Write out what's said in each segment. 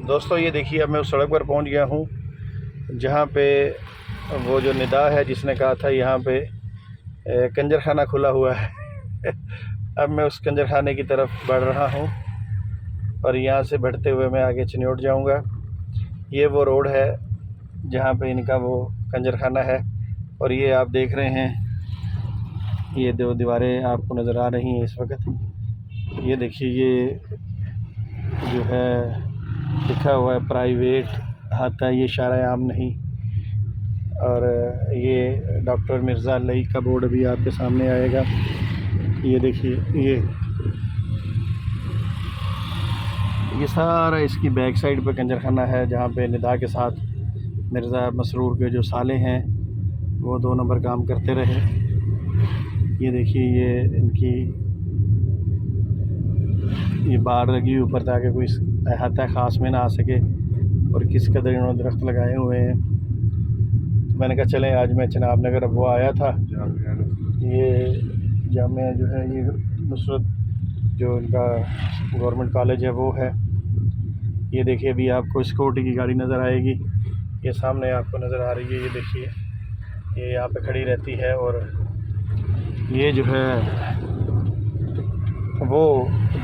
दोस्तों ये देखिए, अब मैं उस सड़क पर पहुंच गया हूं जहां पे वो जो निदा है जिसने कहा था यहाँ पे कंजर खाना खुला हुआ है। अब मैं उस कंजर खाने की तरफ बढ़ रहा हूं और यहाँ से बढ़ते हुए मैं आगे चिन्योट जाऊंगा। ये वो रोड है जहाँ पे इनका वो कंजर खाना है और ये आप देख रहे हैं, ये दो दीवारें आपको नज़र आ रही हैं इस वक्त। ये देखिए, ये जो है लिखा हुआ है प्राइवेट हाता, ये शारा-ए-आम नहीं। और ये डॉक्टर मिर्ज़ा अली का बोर्ड भी आपके सामने आएगा। ये देखिए, ये सारा इसकी बैक साइड पे कंजर खाना है जहाँ पे निदा के साथ मिर्ज़ा मसरूर के जो साले हैं वो 2 नंबर काम करते रहे। ये देखिए, ये इनकी ये बार लगी ऊपर ताकि कोई अहाता ख़ास में ना आ सके। और किस कदर इन्होंने दरख्त लगाए हुए हैं। तो मैंने कहा चलें, आज मैं चनाब नगर अब वो आया था, ये जामिया जो है, ये नुसरत जो इनका गवर्नमेंट कॉलेज है वो है। ये देखिए, अभी आपको सिक्योरिटी की गाड़ी नज़र आएगी, ये सामने आपको नज़र आ रही है। ये देखिए, ये यहाँ पे खड़ी रहती है और ये जो है वो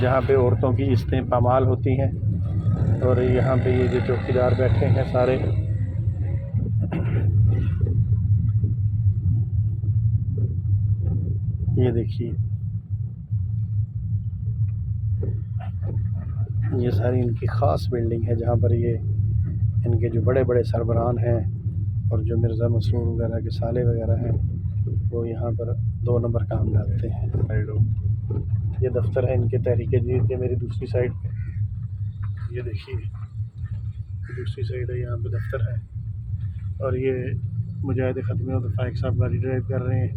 जहाँ पे औरतों की इस्तें पामाल होती हैं। और यहाँ पे ये जो चौकीदार बैठे हैं सारे, ये देखिए, ये सारी इनकी ख़ास बिल्डिंग है जहाँ पर ये इनके जो बड़े बड़े सरबरान हैं और जो मिर्ज़ा मसरूर वगैरह के साले वगैरह हैं वो यहाँ पर 2 नंबर काम डालते हैं। ये दफ्तर है इनके तहरीक-ए-जदीद के। मेरी दूसरी साइड पे ये देखिए, दूसरी साइड है, यहाँ पे दफ्तर है। और ये मुजाहिद ख़त्मी और फ़ाइक साहब गाड़ी ड्राइव कर रहे हैं।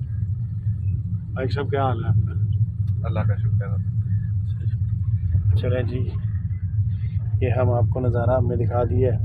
फ़ाइक साहब, क्या हाल है आपका? अल्लाह का शुक्र है। चलें जी, ये हम आपको नज़ारा हमने दिखा दिया है।